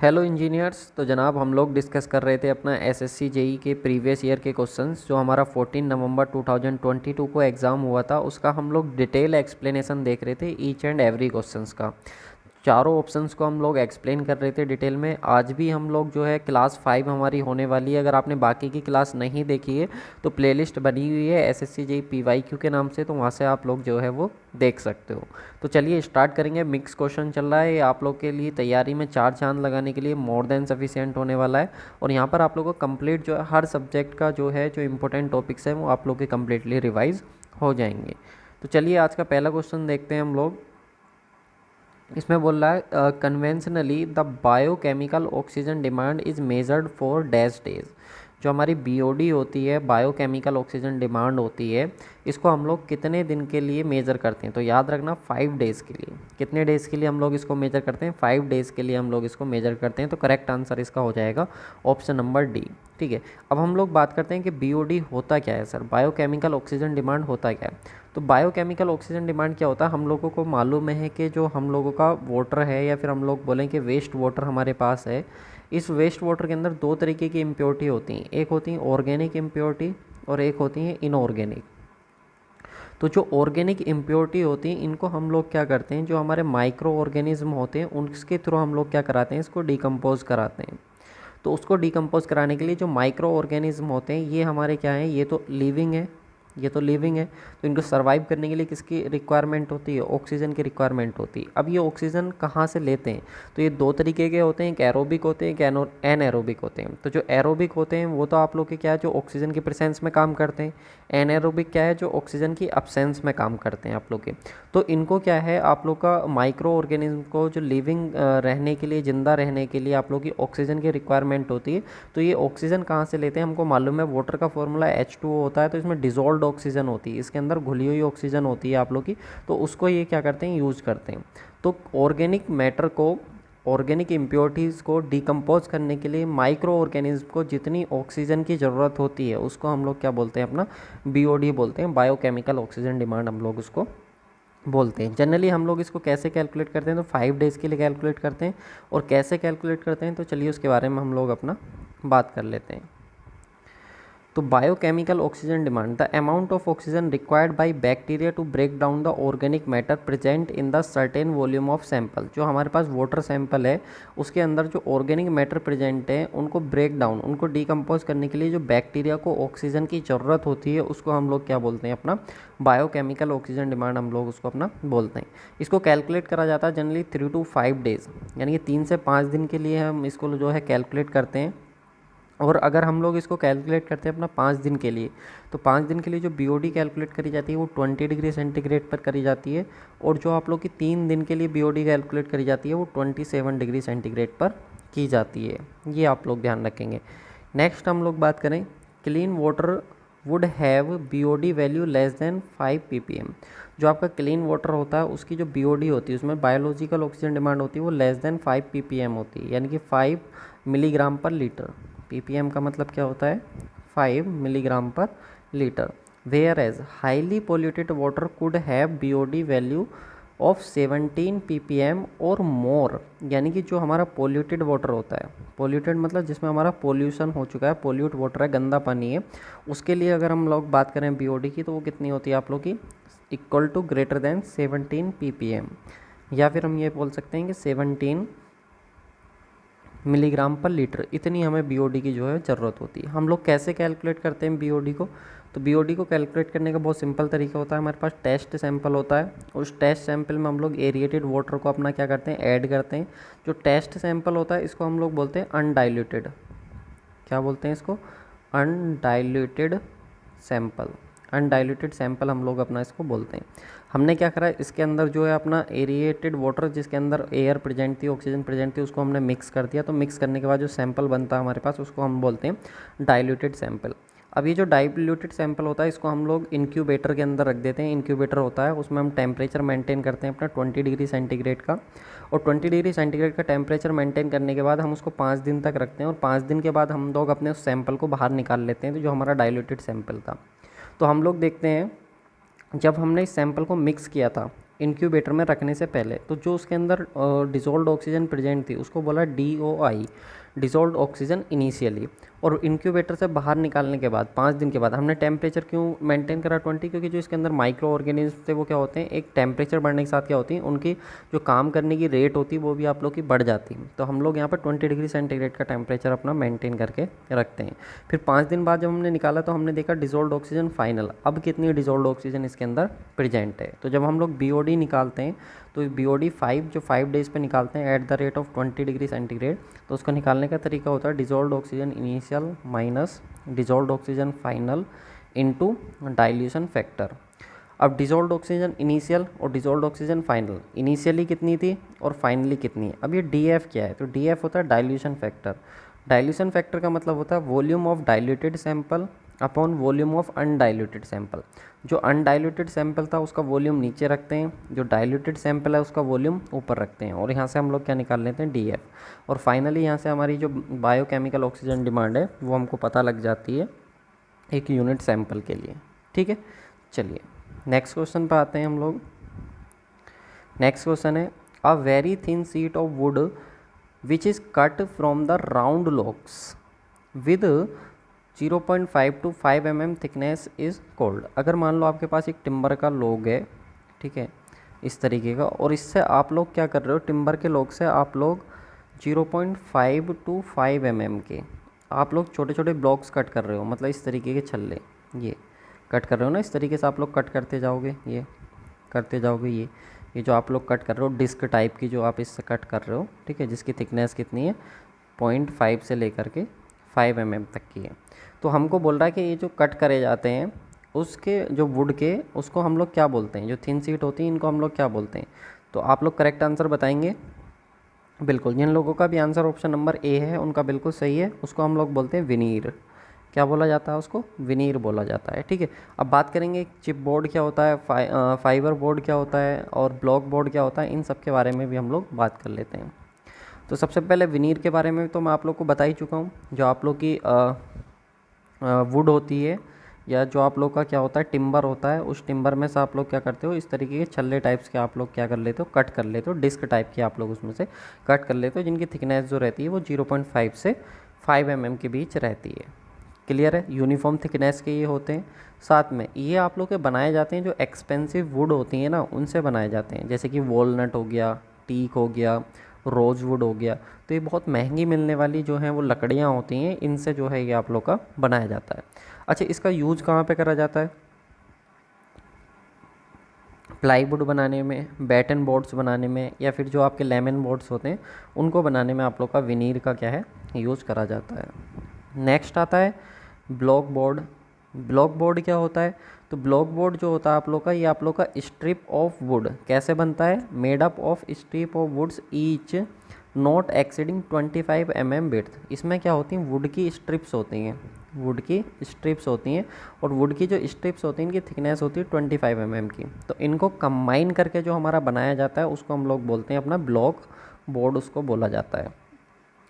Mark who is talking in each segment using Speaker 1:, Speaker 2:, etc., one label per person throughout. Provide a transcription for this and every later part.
Speaker 1: Hello engineers. तो जनाब हम लोग डिस्कस कर रहे थे अपना एसएससी जेई के प्रीवियस ईयर के क्वेश्चंस जो हमारा 14 नवंबर 2022 को एग्ज़ाम हुआ था, उसका हम लोग डिटेल एक्सप्लेनेशन देख रहे थे ईच एंड एवरी क्वेश्चंस का। चारों ऑप्शंस को हम लोग एक्सप्लेन कर रहे थे डिटेल में। आज भी हम लोग जो है क्लास 5 हमारी होने वाली है। अगर आपने बाकी की क्लास नहीं देखी है तो प्लेलिस्ट बनी हुई है एसएससी जेई पीवाईक्यू के नाम से, तो वहाँ से आप लोग जो है वो देख सकते हो। तो चलिए स्टार्ट करेंगे। मिक्स क्वेश्चन चल रहा है, ये आप लोग के लिए तैयारी में 4 चांद लगाने के लिए मोर देन सफिशिएंट होने वाला है। और यहाँ पर आप लोगों को कंप्लीट जो है हर सब्जेक्ट का जो है जो इंपॉर्टेंट टॉपिक्स हैं वो आप लोग के कम्प्लीटली रिवाइज हो जाएंगे। तो चलिए आज का पहला क्वेश्चन देखते हैं हम लोग। इसमें बोल रहा है conventionally the biochemical oxygen demand is measured for dash days. जो हमारी बीओडी होती है, बायोकेमिकल ऑक्सीजन डिमांड होती है, इसको हम लोग कितने दिन के लिए मेज़र करते हैं? तो याद रखना 5 डेज़ के लिए। कितने डेज़ के लिए हम लोग इसको मेज़र करते हैं? 5 डेज़ के लिए हम लोग इसको मेज़र करते हैं। तो करेक्ट आंसर इसका हो जाएगा ऑप्शन नंबर डी। ठीक है, अब हम लोग बात करते हैं कि बीओडी होता क्या है सर, बायोकेमिकल ऑक्सीजन डिमांड होता क्या है। तो बायोकेमिकल ऑक्सीजन डिमांड क्या होता है, हम लोगों को मालूम है कि जो हम लोगों का वाटर है या फिर हम लोग बोलें कि वेस्ट वाटर हमारे पास है, इस वेस्ट वाटर के अंदर 2 तरीके की इम्प्योरिटी होती हैं। एक होती है ऑर्गेनिक इम्प्योरिटी और एक होती है इनऑर्गेनिक। तो जो ऑर्गेनिक इम्प्योरिटी होती है इनको हम लोग क्या करते हैं, जो हमारे माइक्रो ऑर्गेनिज्म होते हैं उनके थ्रू हम लोग क्या कराते हैं, इसको डिकम्पोज कराते हैं। तो उसको डिकम्पोज कराने के लिए जो माइक्रो ऑर्गेनिज्म होते हैं ये हमारे क्या हैं, ये तो लिविंग है, ये तो लिविंग है। तो इनको सर्वाइव करने के लिए किसकी रिक्वायरमेंट होती है? ऑक्सीजन की रिक्वायरमेंट होती है। अब ये ऑक्सीजन कहाँ से लेते हैं? तो ये 2 तरीके के होते हैं, एक एरोबिक होते हैं, एक एनएरोबिक होते हैं। तो जो एरोबिक होते हैं वो तो आप लोग के क्या है, जो ऑक्सीजन की प्रेजेंस में काम करते हैं। एनएरोबिक क्या है, जो ऑक्सीजन की अब्सेंस में काम करते हैं आप लोग के। तो इनको क्या है, आप लोग का माइक्रो ऑर्गेनिज्म को जो लिविंग रहने के लिए, ज़िंदा रहने के लिए आप लोग की ऑक्सीजन की रिक्वायरमेंट होती है। तो ये ऑक्सीजन कहाँ से लेते हैं? हमको मालूम है वाटर का फॉर्मूला H2O होता है, तो इसमें डिजोल्व्ड ऑक्सीजन होती है, इसके अंदर घुली हुई ऑक्सीजन होती है आप लोग की। तो उसको ये क्या करते हैं, यूज़ करते हैं। तो ऑर्गेनिक मैटर को, ऑर्गेनिक इम्प्योरिटीज़ को डिकम्पोज करने के लिए माइक्रो ऑर्गेनिज्म को जितनी ऑक्सीजन की ज़रूरत होती है उसको हम लोग क्या बोलते हैं, अपना बीओडी बोलते हैं, बायोकेमिकल ऑक्सीजन डिमांड हम लोग उसको बोलते हैं। जनरली हम लोग इसको कैसे कैलकुलेट करते हैं, तो 5 डेज़ के लिए कैलकुलेट करते हैं। और कैसे कैलकुलेट करते हैं तो चलिए उसके बारे में हम लोग अपना बात कर लेते हैं। तो biochemical oxygen demand, the amount of oxygen required by bacteria to break down the organic matter present in the certain volume of sample. जो हमारे पास वाटर सैंपल है उसके अंदर जो ऑर्गेनिक मैटर प्रेजेंट है उनको ब्रेक डाउन, उनको डिकम्पोज करने के लिए जो बैक्टीरिया को ऑक्सीजन की ज़रूरत होती है उसको हम लोग क्या बोलते हैं, अपना बायोकेमिकल ऑक्सीजन डिमांड हम लोग उसको अपना बोलते हैं। इसको कैलकुलेट करा जाता है जनरली 3 to 5 डेज़, यानी कि 3 से 5 दिन के लिए हम इसको जो है कैलकुलेट करते हैं। और अगर हम लोग इसको कैलकुलेट करते हैं अपना 5 दिन के लिए, तो 5 दिन के लिए जो बीओडी कैलकुलेट करी जाती है वो 20 डिग्री सेंटीग्रेड पर करी जाती है। और जो आप लोग की 3 दिन के लिए बीओडी कैलकुलेट करी जाती है वो 27 डिग्री सेंटीग्रेड पर की जाती है। ये आप लोग ध्यान रखेंगे। नेक्स्ट हम लोग बात करें, clean water would have BOD value less than 5 ppm। जो आपका क्लीन वाटर होता है उसकी जो बीओडी होती है उसमें बायोलॉजिकल ऑक्सीजन डिमांड होती है वो लेस देन 5 ppm होती है, यानी कि 5 मिलीग्राम पर लीटर। ppm का मतलब क्या होता है, 5 milligram per litre. Whereas highly polluted water could have BOD value of 17 ppm और मोर। यानी कि जो हमारा पोल्यूटेड वाटर होता है, पोल्यूटेड मतलब जिसमें हमारा पोल्यूशन हो चुका है, पोल्यूट वाटर है, गंदा पानी है, उसके लिए अगर हम लोग बात करें बीओडी की तो वो कितनी होती है आप लोग की, equal to greater than 17 ppm। या फिर हम ये बोल सकते हैं कि 17 मिलीग्राम पर लीटर, इतनी हमें बीओडी की जो है ज़रूरत होती है। हम लोग कैसे कैलकुलेट करते हैं बीओडी को? तो बीओडी को कैलकुलेट करने का बहुत सिंपल तरीका होता है। हमारे पास टेस्ट सैंपल होता है, उस टेस्ट सैंपल में हम लोग एरिएटेड वाटर को अपना क्या करते हैं, ऐड करते हैं। जो टेस्ट सैंपल होता है इसको हम लोग बोलते हैं अनडाइल्यूटेड। क्या बोलते हैं इसको? Undiluted sample. अनडाइल्यूटेड सैंपल हम लोग अपना इसको बोलते हैं। हमने क्या करा, इसके अंदर जो है अपना एरिएटेड वाटर जिसके अंदर एयर प्रेजेंट थी, ऑक्सीजन प्रेजेंट थी, उसको हमने मिक्स कर दिया। तो मिक्स करने के बाद जो सैंपल बनता है हमारे पास उसको हम बोलते हैं डाइल्यूटेड सैंपल। अब ये जो डाइल्यूटेड सैंपल होता है इसको हम लोग इंक्यूबेटर के अंदर रख देते हैं। इंक्यूबेटर होता है उसमें हम टेम्परेचर मेंटेन करते हैं अपना 20 डिग्री सेंटीग्रेड का। और 20 डिग्री सेंटीग्रेड का टेम्परेचर मेंटेन करने के बाद हम उसको 5 दिन तक रखते हैं। और 5 दिन के बाद हम लोग अपने उस सैंपल को बाहर निकाल लेते हैं, तो जो हमारा डाइल्यूटेड सैंपल था। तो हम लोग देखते हैं जब हमने इस सैंपल को मिक्स किया था इंक्यूबेटर में रखने से पहले, तो जो उसके अंदर डिसॉल्व्ड ऑक्सीजन प्रेजेंट थी उसको बोला DOI, डिसॉल्व्ड ऑक्सीजन इनिशियली। और इंक्यूबेटर से बाहर निकालने के बाद 5 दिन के बाद हमने टेम्परेचर क्यों मेंटेन करा 20, क्योंकि जो इसके अंदर माइक्रो ऑर्गेनिज्म थे वो क्या होते हैं, एक टेम्परेचर बढ़ने के साथ क्या होती है, उनकी जो काम करने की रेट होती है वो भी आप लोग की बढ़ जाती है। तो हम लोग यहाँ पर 20 डिग्री सेंटीग्रेड का टेम्परेचर अपना मेंटेन करके रखते हैं। फिर 5 दिन बाद जब हमने निकाला तो हमने देखा डिसॉल्व्ड ऑक्सीजन फाइनल, अब कितनी डिसॉल्व्ड ऑक्सीजन इसके अंदर प्रेजेंट है। तो जब हम लोग BOD निकालते हैं तो BOD 5 जो 5 डेज़ पे निकालते हैं at the rate of 20 degree centigrade, तो उसको निकालने का तरीका होता है dissolved oxygen initial minus dissolved oxygen final into dilution factor. अब डिसॉल्व्ड ऑक्सीजन इनिशियल और डिसॉल्व्ड ऑक्सीजन फाइनल, इनिशियली कितनी थी और फाइनली कितनी है। अब ये DF क्या है, तो DF होता है डाइल्यूशन फैक्टर। डाइल्यूशन फैक्टर का मतलब होता है volume of diluted sample upon volume of undiluted sample. जो अनडाइल्यूटेड सैंपल था उसका वॉल्यूम नीचे रखते हैं, जो डाइल्यूटेड सैंपल है उसका वॉल्यूम ऊपर रखते हैं, और यहाँ से हम लोग क्या निकाल लेते हैं DF। और फाइनली यहाँ से हमारी जो बायोकेमिकल ऑक्सीजन डिमांड है वो हमको पता लग जाती है एक यूनिट सैंपल के लिए। ठीक है, चलिए नेक्स्ट क्वेश्चन पर आते हैं हम लोग। नेक्स्ट क्वेश्चन है a very thin sheet of would which is cut from the round logs with 0.5 to 5 mm thickness is called. अगर मान लो आपके पास एक टिम्बर का लॉग है, ठीक है, इस तरीके का, और इससे आप लोग क्या कर रहे हो, टिम्बर के लॉग से आप लोग 0.5 to 5 mm के आप लोग छोटे छोटे ब्लॉक्स कट कर रहे हो, मतलब इस तरीके के छल्ले ये कट कर रहे हो ना, इस तरीके से आप लोग कट करते जाओगे, ये करते जाओगे, ये जो आप लोग कट कर रहे हो डिस्क टाइप की जो आप इससे कट कर रहे हो, ठीक है, जिसकी थिकनेस कितनी है 0.5 से लेकर के 5 mm तक की है। तो हमको बोल रहा है कि ये जो कट करे जाते हैं उसके जो वुड के, उसको हम लोग क्या बोलते हैं, जो थिन शीट होती है इनको हम लोग क्या बोलते हैं। तो आप लोग करेक्ट आंसर बताएंगे। बिल्कुल, जिन लोगों का भी आंसर ऑप्शन नंबर A है उनका बिल्कुल सही है, उसको हम लोग बोलते हैं विनीर। क्या बोला जाता है उसको, विनीर बोला जाता है। ठीक है, अब बात करेंगे चिप बोर्ड क्या होता है, फाइबर बोर्ड क्या होता है और ब्लॉक बोर्ड क्या होता है, इन सब के बारे में भी हम लोग बात कर लेते हैं। तो सबसे पहले विनीर के बारे में तो मैं आप लोग को बता ही चुका हूँ। जो आप लोग की वुड होती है या जो आप लोग का क्या होता है टिम्बर होता है, उस टिम्बर में से आप लोग क्या करते हो, इस तरीके के छल्ले टाइप्स के आप लोग क्या कर लेते हो, कट कर लेते हो, डिस्क टाइप के आप लोग उसमें से कट कर लेते हो, जिनकी थिकनेस जो रहती है वो 0.5 से 5 mm के बीच रहती है। क्लियर है, यूनिफॉर्म थिकनेस के ये होते हैं। साथ में ये आप लोग के बनाए जाते हैं जो एक्सपेंसिव वुड होती है ना, उनसे बनाए जाते हैं, जैसे कि वॉलनट हो गया, टीक हो गया, रोजवुड हो गया। तो ये बहुत महंगी मिलने वाली जो हैं वो लकड़ियाँ होती हैं, इनसे जो है ये आप लोग का बनाया जाता है। अच्छा, इसका यूज कहाँ पे करा जाता है, प्लाईवुड बनाने में, बैटन बोर्ड्स बनाने में, या फिर जो आपके लेमन बोर्ड्स होते हैं उनको बनाने में आप लोग का विनीर का क्या है यूज़ करा जाता है। नेक्स्ट आता है ब्लॉक बोर्ड। ब्लॉक बोर्ड क्या होता है, तो ब्लॉक बोर्ड जो होता है आप लोग का, ये आप लोग का स्ट्रिप ऑफ वुड कैसे बनता है, made up of strip of woods each not exceeding 25 mm width. इसमें क्या होती हैं, वुड की स्ट्रिप्स होती हैं, वुड की स्ट्रिप्स होती हैं, और वुड की जो स्ट्रिप्स होती हैं इनकी थिकनेस होती है 25 mm की। तो इनको कंबाइन करके जो हमारा बनाया जाता है उसको हम लोग बोलते हैं अपना ब्लॉक बोर्ड, उसको बोला जाता है।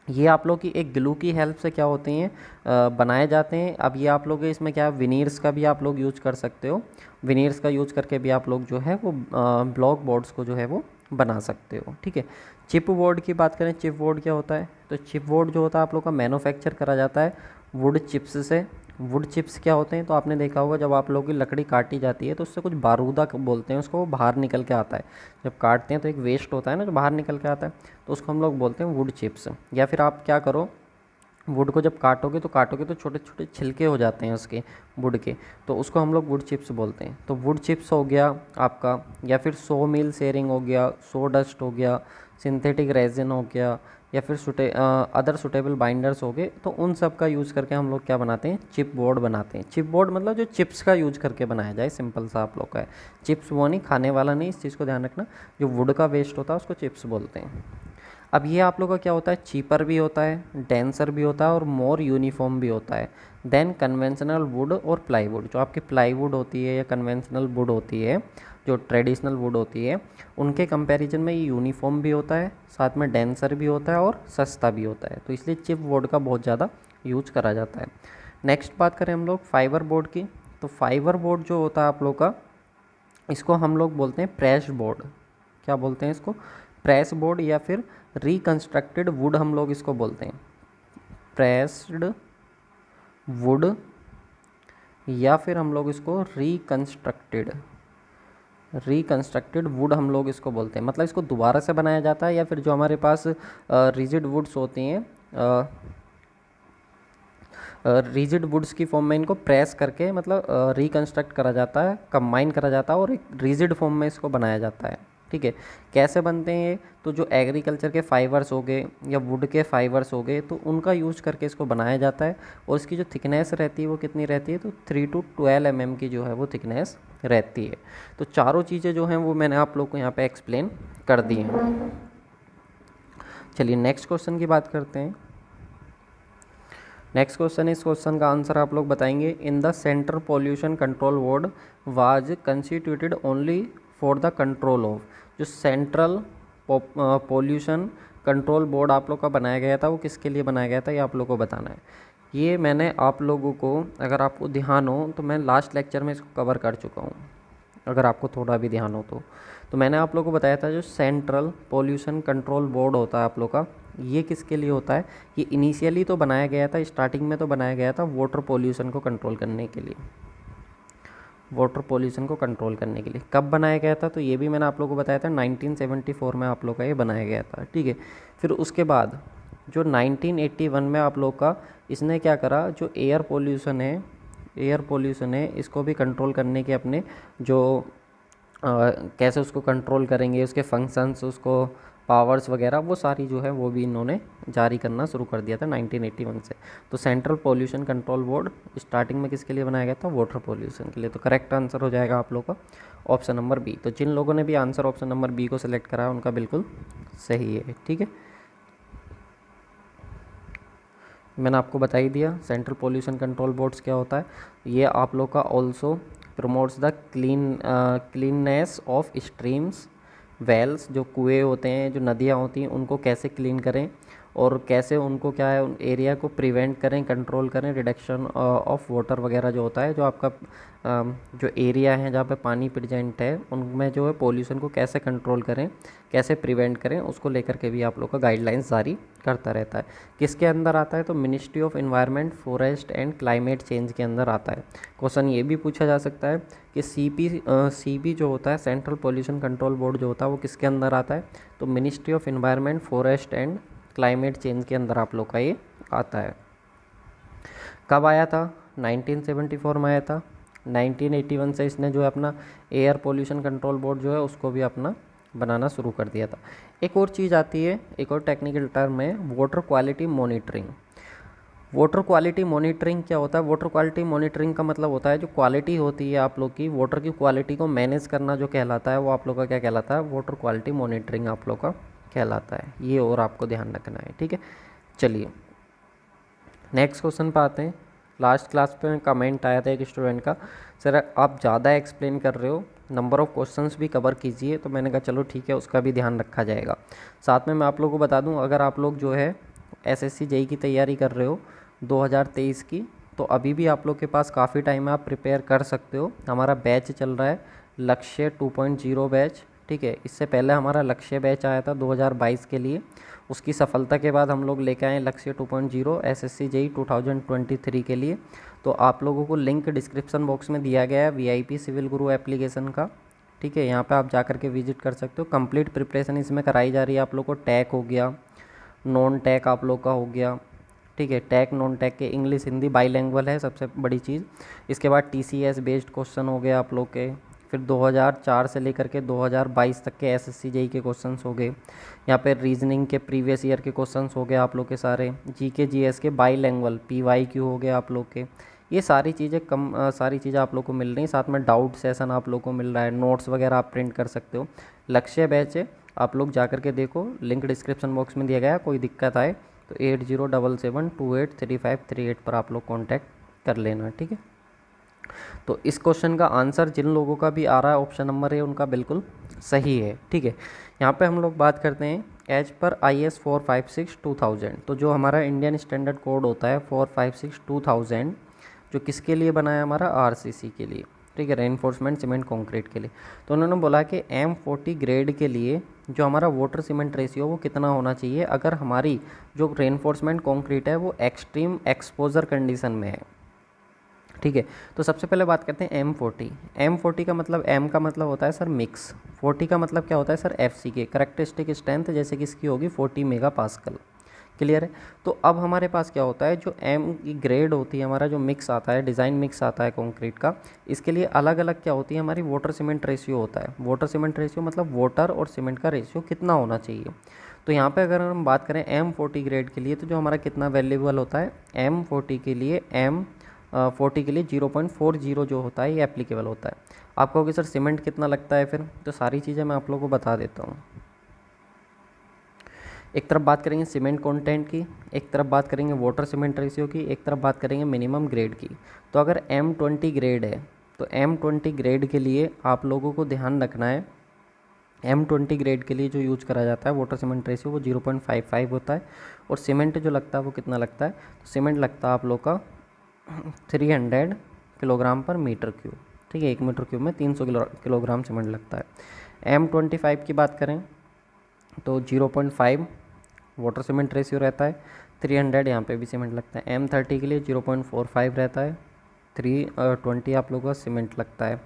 Speaker 1: ये आप लोग की एक ग्लू की हेल्प से क्या होते हैं बनाए जाते हैं। अब ये आप लोग इसमें क्या विनीर्स का भी आप लोग यूज कर सकते हो, विनीर्स का यूज करके भी आप लोग जो है वो ब्लॉक बोर्ड्स को जो है वो बना सकते हो। ठीक है, चिप बोर्ड की बात करें, चिप बोर्ड क्या होता है, तो चिप बोर्ड जो होता है आप लोग का मैन्युफैक्चर करा जाता है वुड चिप्स से। वुड चिप्स क्या होते हैं, तो आपने देखा होगा जब आप लोगों की लकड़ी काटी जाती है तो उससे कुछ बारूदा बोलते हैं उसको, वो बाहर निकल के आता है। जब काटते हैं तो एक वेस्ट होता है ना जो बाहर निकल के आता है, तो उसको हम लोग बोलते हैं वुड चिप्स। या फिर आप क्या करो, वुड को जब काटोगे तो छोटे छोटे छिलके हो जाते हैं उसके वुड के, तो उसको हम लोग वुड चिप्स बोलते हैं। तो वुड चिप्स हो गया आपका, या फिर सो मिल शेयरिंग हो गया, सो डस्ट हो गया, सिंथेटिक रेजिन हो गया, या फिर अदर सुटेबल बाइंडर्स हो गए। तो उन सब का यूज़ करके हम लोग क्या बनाते हैं, चिप बोर्ड बनाते हैं। चिप बोर्ड मतलब जो चिप्स का यूज़ करके बनाया जाए, सिंपल सा आप लोग का है। चिप्स वो नहीं, खाने वाला नहीं, इस चीज़ को ध्यान रखना। जो वुड का वेस्ट होता है उसको चिप्स बोलते हैं। अब ये आप लोग का क्या होता है, चीपर भी होता है, डेंसर भी होता है, और मोर यूनिफॉर्म भी होता है देन कन्वेंशनल वुड और प्लाईवुड। जो आपकी प्लाईवुड होती है या कन्वेंशनल वुड होती है, जो ट्रेडिशनल वुड होती है, उनके कंपैरिजन में ये यूनिफॉर्म भी होता है, साथ में डेंसर भी होता है और सस्ता भी होता है। तो इसलिए चिप बोर्ड का बहुत ज़्यादा यूज करा जाता है। नेक्स्ट बात करें हम लोग फाइबर बोर्ड की, तो फाइबर बोर्ड जो होता है आप लोग का, इसको हम लोग बोलते हैं प्रेस्ड बोर्ड। क्या बोलते हैं इसको? प्रेस बोर्ड या फिर रिकंस्ट्रक्टेड वुड हम लोग इसको बोलते हैं। प्रेस्ड वुड या फिर हम लोग इसको रिकंस्ट्रक्टेड वुड हम लोग इसको बोलते हैं। मतलब इसको दोबारा से बनाया जाता है, या फिर जो हमारे पास रिजिड वुड्स होती हैं, रिजिड वुड्स की फॉर्म में इनको प्रेस करके मतलब रिकंस्ट्रक्ट करा जाता है, कंबाइन करा जाता है और एक रिजिड फॉर्म में इसको बनाया जाता है। ठीक है, कैसे बनते हैं ये? तो जो एग्रीकल्चर के फाइबर्स हो गए या वुड के फाइबर्स हो गए, तो उनका यूज़ करके इसको बनाया जाता है। और इसकी जो थिकनेस रहती है वो कितनी रहती है? तो 3 to 12 mm की जो है वो थिकनेस रहती है। तो चारों चीज़ें जो हैं वो मैंने आप लोग को यहाँ पे एक्सप्लेन कर दी हैं। चलिए नेक्स्ट क्वेश्चन की बात करते हैं। नेक्स्ट क्वेश्चन, इस क्वेश्चन का आंसर आप लोग बताएंगे। In the central pollution control board was constituted only for the control of. जो सेंट्रल पोल्यूशन कंट्रोल बोर्ड आप लोग का बनाया गया था वो किसके लिए बनाया गया था, ये आप लोग को बताना है। ये मैंने आप लोगों को, अगर आपको ध्यान हो तो मैं लास्ट लेक्चर में इसको कवर कर चुका हूँ, अगर आपको थोड़ा भी ध्यान हो तो मैंने आप लोगों को बताया था जो सेंट्रल पोल्यूशन कंट्रोल बोर्ड होता है आप लोग का, ये किसके लिए होता है? ये इनिशियली तो बनाया गया था, स्टार्टिंग में तो बनाया गया था वाटर पोल्यूशन को कंट्रोल करने के लिए। वाटर पोल्यूशन को कंट्रोल करने के लिए कब बनाया गया था? तो ये भी मैंने आप लोगों को बताया था 1974 में आप लोग का ये बनाया गया था। ठीक है, फिर उसके बाद जो 1981 में आप लोग का इसने क्या करा, जो एयर पोल्यूशन है इसको भी कंट्रोल करने के अपने जो कैसे उसको कंट्रोल करेंगे, उसके फंक्शंस, उसको पावर्स वगैरह, वो सारी जो है वो भी इन्होंने जारी करना शुरू कर दिया था 1981 से। तो central pollution control board starting में किसके लिए बनाया गया था? वाटर पोल्यूशन के लिए। तो करेक्ट आंसर हो जाएगा आप लोग का ऑप्शन नंबर बी। तो जिन लोगों ने भी आंसर ऑप्शन नंबर बी को सिलेक्ट करा है उनका बिल्कुल सही है। ठीक है, मैंने आपको बता ही दिया सेंट्रल पोल्यूशन कंट्रोल बोर्ड्स क्या होता है। ये आप लोग का also promotes the cleanness of streams, wells, जो कुएँ होते हैं, जो नदियाँ होती हैं, उनको कैसे क्लीन करें और कैसे उनको क्या है उन एरिया को प्रिवेंट करें, कंट्रोल करें, रिडक्शन ऑफ वाटर वगैरह जो होता है, जो आपका जो एरिया है जहाँ पे पानी प्रेजेंट है उनमें जो है पोल्यूशन को कैसे कंट्रोल करें, कैसे प्रिवेंट करें, उसको लेकर के भी आप लोग का गाइडलाइंस जारी करता रहता है। किसके अंदर आता है? तो ministry of environment, forest and climate change के अंदर आता है। क्वेश्चन ये भी पूछा जा सकता है कि सीपी जो होता है, सेंट्रल पोल्यूशन कंट्रोल बोर्ड जो होता है, वो किसके अंदर आता है? तो ministry of environment, forest and climate change के अंदर आप लोग का ये आता है। कब आया था? 1974 में आया था। 1981 से इसने जो है अपना एयर पोल्यूशन कंट्रोल बोर्ड जो है उसको भी अपना बनाना शुरू कर दिया था। एक और चीज़ आती है, एक और टेक्निकल टर्म है water quality monitoring. Water quality monitoring क्या होता है? वाटर क्वालिटी मॉनिटरिंग का मतलब होता है जो क्वालिटी होती है आप लोग की, वाटर की क्वालिटी को मैनेज करना जो कहलाता है वो आप लोग का क्या कहलाता है? वाटर क्वालिटी मॉनिटरिंग आप लोग का कहलाता है। ये और आपको ध्यान रखना है। ठीक है, चलिए नेक्स्ट क्वेश्चन पे आते हैं। लास्ट क्लास पे कमेंट आया था एक स्टूडेंट का, सर आप ज़्यादा एक्सप्लेन कर रहे हो, नंबर ऑफ़ क्वेश्चंस भी कवर कीजिए। तो मैंने कहा चलो ठीक है, उसका भी ध्यान रखा जाएगा। साथ में मैं आप लोगों को बता दूं, अगर आप लोग जो है एसएससी जेईई की तैयारी कर रहे हो 2023 की, तो अभी भी आप लोग के पास काफ़ी टाइम है, आप प्रिपेयर कर सकते हो। हमारा बैच चल रहा है लक्ष्य 2.0 बैच। ठीक है, इससे पहले हमारा लक्ष्य बैच आया था 2022 के लिए, उसकी सफलता के बाद हम लोग लेके आए लक्ष्य 2.0 एसएससी जेईई 2023 के लिए। तो आप लोगों को लिंक डिस्क्रिप्शन बॉक्स में दिया गया है वीआईपी सिविल गुरु एप्लीकेशन का। ठीक है, यहाँ पे आप जा कर के विजिट कर सकते हो। कंप्लीट प्रिपरेशन इसमें कराई जा रही है। आप लोग को टैग हो गया, नॉन टैग आप लोग का हो गया। ठीक है, टैग नॉन टैग के इंग्लिश हिंदी बाईलैंग्वेज है सबसे बड़ी चीज़। इसके बाद टीसीएस बेस्ड क्वेश्चन हो गए आप लोग के। फिर 2004 से लेकर के 2022 तक के एसएससी जेईई के क्वेश्चंस हो गए। यहाँ पे रीजनिंग के प्रीवियस ईयर के क्वेश्चंस हो गए आप लोग के सारे। जीके जीएस के बाईलैंग्वेज पीवाईक्यू हो गए आप लोग के। ये सारी चीज़ें आप लोग को मिल रही हैं। साथ में डाउट सेशन आप लोग को मिल रहा है, नोट्स वगैरह आप प्रिंट कर सकते हो। लक्ष्य बैच है, आप लोग जा कर के देखो, लिंक डिस्क्रिप्शन बॉक्स में दिया गया है। कोई दिक्कत आए तो 8077283538 पर आप लोग कॉन्टैक्ट कर लेना। ठीक है, तो इस क्वेश्चन का आंसर जिन लोगों का भी आ रहा है ऑप्शन नंबर ए उनका बिल्कुल सही है। ठीक है, यहाँ पे हम लोग बात करते हैं एज पर IS 456/2000। तो जो हमारा इंडियन स्टैंडर्ड कोड होता है 456/2000, जो किसके लिए बना है? हमारा RCC के लिए। ठीक ठीक है, रेनफोर्समेंट सीमेंट कंक्रीट के लिए। तो उन्होंने बोला कि M40 ग्रेड के लिए जो हमारा वाटर सीमेंट रेशियो वो कितना होना चाहिए अगर हमारी जो रेनफोर्समेंट कंक्रीट है वो एक्सट्रीम एक्सपोजर कंडीशन में है। ठीक है, तो सबसे पहले बात करते हैं M40 का मतलब, M का मतलब होता है सर मिक्स, 40 का मतलब क्या होता है सर FC के करेक्टरिस्टिक स्ट्रेंथ, जैसे कि इसकी होगी 40 मेगा पास्कल। क्लियर है। तो अब हमारे पास क्या होता है, जो M की ग्रेड होती है, हमारा जो मिक्स आता है, डिज़ाइन मिक्स आता है कंक्रीट का, इसके लिए अलग अलग क्या होती है, हमारी वाटर सीमेंट रेशियो होता है। वाटर सीमेंट रेशियो मतलब वाटर और सीमेंट का रेशियो कितना होना चाहिए। तो यहाँ पे अगर हम बात करें M40 ग्रेड के लिए, तो जो हमारा कितना वैल्यूएबल होता है, M40 के लिए M40 के लिए 0.40 जो होता है ये एप्लीकेबल होता है। आप कहोगे सर सीमेंट कितना लगता है फिर, तो सारी चीज़ें मैं आप लोगों को बता देता हूँ। एक तरफ बात करेंगे सीमेंट कंटेंट की, एक तरफ बात करेंगे वाटर सीमेंट रेशियो की, एक तरफ बात करेंगे मिनिमम ग्रेड की। तो अगर M20 ग्रेड है तो M20 ग्रेड के लिए आप लोगों को ध्यान रखना है, M20 ग्रेड के लिए जो यूज करा जाता है वाटर सीमेंट रेशियो वो 0.55 होता है। और सीमेंट जो लगता है वो कितना लगता है, तो सीमेंट लगता है आप लोग का 300 किलोग्राम पर मीटर क्यूब। ठीक है, 1 मीटर क्यूब में 300 किलोग्राम सीमेंट लगता है। M25 की बात करें तो 0.5 वाटर सीमेंट रेशियो रहता है, 300 यहाँ पे भी सीमेंट लगता है। M30 के लिए 0.45 रहता है, 320 आप लोगों का सीमेंट लगता है।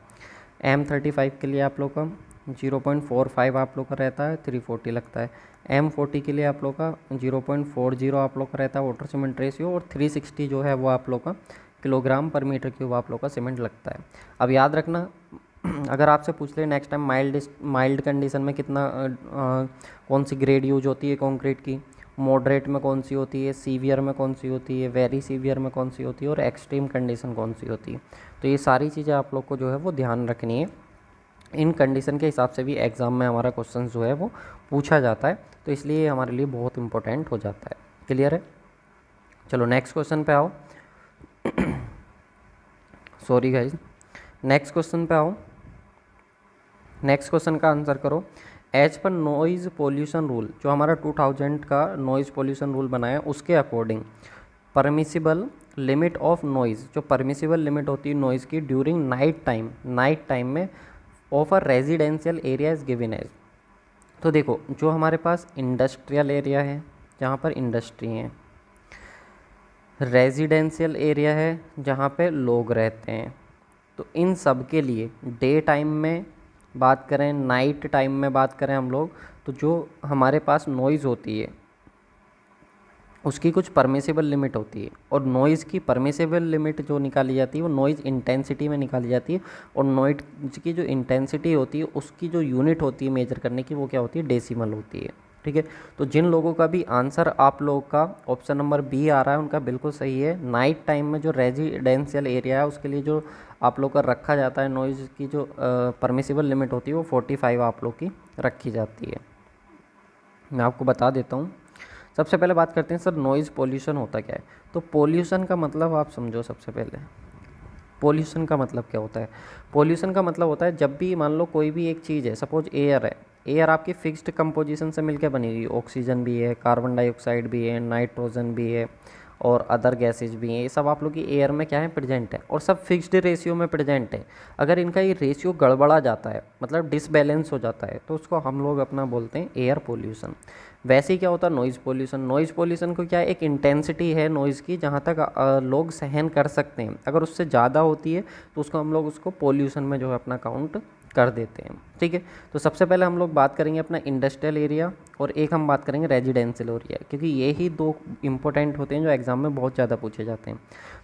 Speaker 1: M35 के लिए आप लोग का 0.45 आप लोग का रहता है, 340 लगता है। M40 के लिए आप लोग का 0.40 आप लोग का रहता है वाटर सीमेंट रेशियो, और 360 जो है वो आप लोग का किलोग्राम पर मीटर क्यूब आप लोग का सीमेंट लगता है। अब याद रखना, अगर आपसे पूछ ले नेक्स्ट टाइम माइल्ड कंडीशन में कितना कौन सी ग्रेड यूज होती है कंक्रीट की, मॉडरेट में कौन सी होती है, सीवियर में कौन सी होती है, वेरी सीवियर में कौन सी होती है, और एक्सट्रीम कंडीशन कौन सी होती है, तो ये सारी चीज़ें आप लोग को जो है वो ध्यान रखनी है। इन कंडीशन के हिसाब से भी एग्ज़ाम में हमारा क्वेश्चन जो है वो पूछा जाता है, तो इसलिए ये हमारे लिए बहुत इंपॉर्टेंट हो जाता है। क्लियर है। चलो नेक्स्ट क्वेश्चन पे आओ। सॉरी गाइज, नेक्स्ट क्वेश्चन पे आओ। नेक्स्ट क्वेश्चन का आंसर करो। As per noise pollution rule, जो हमारा 2000 का नॉइज़ पोल्यूशन रूल बना है उसके according permissible limit of noise, जो परमिसिबल लिमिट होती है नॉइज़ की ड्यूरिंग नाइट टाइम में of a residential area is given as. तो देखो, जो हमारे पास इंडस्ट्रियल एरिया है जहाँ पर इंडस्ट्री है, रेजिडेंशियल एरिया है जहाँ पे लोग रहते हैं, तो इन सब के लिए डे टाइम में बात करें, नाइट टाइम में बात करें हम लोग, तो जो हमारे पास नॉइज़ होती है उसकी कुछ परमिसिबल लिमिट होती है, और नॉइज़ की परमिसिबल लिमिट जो निकाली जाती है वो नॉइज़ इंटेंसिटी में निकाली जाती है। और नॉइज़ की जो इंटेंसिटी होती है उसकी जो यूनिट होती है मेजर करने की, वो क्या होती है, डेसिमल होती है। ठीक है, तो जिन लोगों का भी आंसर आप लोगों का ऑप्शन नंबर बी आ रहा है उनका बिल्कुल सही है। नाइट टाइम में जो रेजिडेंशियल एरिया है उसके लिए जो आप लोग का रखा जाता है नॉइज़ की जो परमिसिबल लिमिट होती है वो 45 आप लोग की रखी जाती है। मैं आपको बता देता हूँ। सबसे पहले बात करते हैं सर नॉइज़ पोल्यूशन होता क्या है। तो पोल्यूशन का मतलब आप समझो, सबसे पहले पोल्यूशन का मतलब क्या होता है। पोल्यूशन का मतलब होता है जब भी मान लो कोई भी एक चीज़ है, सपोज एयर है, एयर आपकी फिक्स्ड कंपोजिशन से मिलकर बनी हुई, ऑक्सीजन भी है, कार्बन डाइऑक्साइड भी है, नाइट्रोजन भी है, और अदर गैसेज भी हैं, ये सब आप लोग की एयर में क्या है, प्रेजेंट है, और सब फिक्स्ड रेशियो में प्रेजेंट है। अगर इनका ये रेशियो गड़बड़ा जाता है, मतलब डिसबैलेंस हो जाता है, तो उसको हम लोग अपना बोलते हैं एयर पोल्यूशन। वैसे ही क्या होता है नॉइज़ पोल्यूशन। नॉइज़ पोल्यूशन को क्या है, एक इंटेंसिटी है नॉइज़ की जहाँ तक लोग सहन कर सकते हैं, अगर उससे ज़्यादा होती है तो उसको हम लोग उसको पोल्यूशन में जो है अपना काउंट कर देते हैं। ठीक है, तो सबसे पहले हम लोग बात करेंगे अपना इंडस्ट्रियल एरिया, और एक हम बात करेंगे रेजिडेंशियल एरिया, क्योंकि ये ही दो इंपॉर्टेंट होते हैं जो एग्जाम में बहुत ज़्यादा पूछे जाते हैं।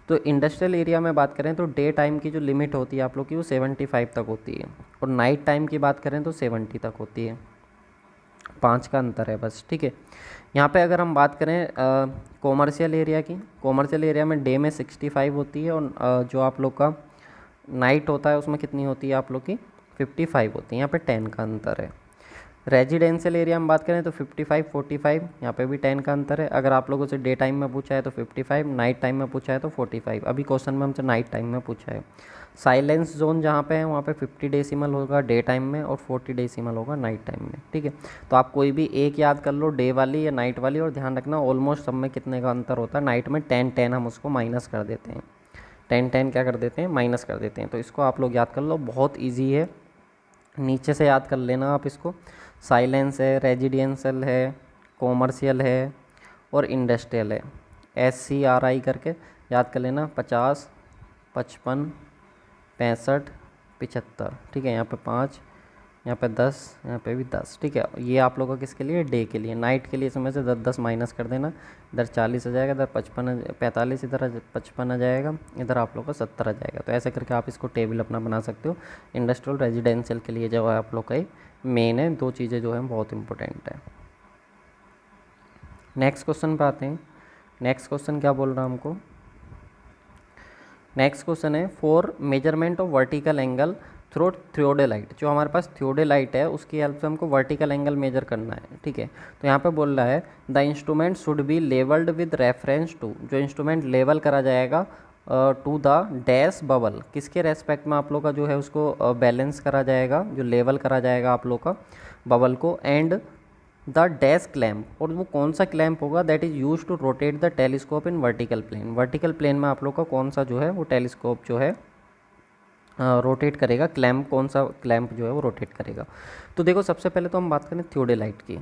Speaker 1: तो इंडस्ट्रियल एरिया में बात करें तो डे टाइम की जो लिमिट होती है आप लोग की वो 75 तक होती है, और नाइट टाइम की बात करें तो 70 तक होती है। 5 का अंतर है बस। ठीक है, यहाँ पे अगर हम बात करें कॉमर्शियल एरिया की, कॉमर्शियल एरिया में डे में 65 होती है, और जो आप लोग का नाइट होता है उसमें कितनी होती है आप लोग की 55 होती है। यहाँ पे 10 का अंतर है। रेजिडेंशियल एरिया में बात करें तो 55 45, यहाँ पे भी 10 का अंतर है। अगर आप लोगों से डे टाइम में पूछा है तो 55, नाइट टाइम में पूछा है तो 45। अभी क्वेश्चन में हमसे नाइट टाइम में पूछा है। साइलेंस जोन जहाँ पे है वहाँ पे 50 डेसिमल होगा डे टाइम में, और 40 डेसिमल होगा नाइट टाइम में। ठीक है, तो आप कोई भी एक याद कर लो, डे वाली या नाइट वाली, और ध्यान रखना ऑलमोस्ट सब में कितने का अंतर होता है। नाइट में 10 10 हम उसको माइनस कर देते हैं, 10 10 क्या कर देते हैं, माइनस कर देते हैं। तो इसको आप लोग याद कर लो, बहुत ईजी है, नीचे से याद कर लेना आप इसको। साइलेंस है, रेजिडेंशियल है, कॉमर्शियल है और इंडस्ट्रियल है। SCRI करके याद कर लेना, 50 55 65 75, ठीक है। यहाँ पे 5, यहाँ पे 10, यहाँ पे भी 10, ठीक है। ये आप लोगों का किसके लिए, डे के लिए। नाइट के लिए इसमें से 10 10 माइनस कर देना, इधर 40 आ जाएगा, इधर 45, इधर 55 आ जाएगा, इधर आप लोग का 70 आ जाएगा। तो ऐसे करके आप इसको टेबल अपना बना सकते हो। इंडस्ट्रियल रेजिडेंशियल के लिए जो है आप लोग का ये मेन है, दो चीज़ें जो हैं बहुत इंपॉर्टेंट है। नेक्स्ट क्वेश्चन पे आते हैं। नेक्स्ट क्वेश्चन क्या बोल रहा है हमको, नेक्स्ट क्वेश्चन है for measurement of vertical angle through theodolite. जो हमारे पास थियोडेलाइट है उसकी हेल्प से हमको वर्टिकल एंगल मेजर करना है, ठीक है। तो यहाँ पे बोल रहा है the instrument should be levelled with reference to. जो इंस्ट्रूमेंट लेवल करा जाएगा टू द डैश बबल, किसके रेस्पेक्ट में आप लोग का जो है उसको बैलेंस करा जाएगा, जो लेवल करा जाएगा आप लोग का बबल को, एंड द डैश क्लैम्प। और वो कौन सा क्लैम्प होगा, that is use to rotate the telescope in vertical plane. Vertical plane में आप लोग का कौन सा जो है वो टेलीस्कोप जो है रोटेट करेगा, क्लैम्प कौन सा क्लैम्प जो है वो रोटेट करेगा। तो देखो सबसे पहले तो हम बात करें थियोडेलाइट की।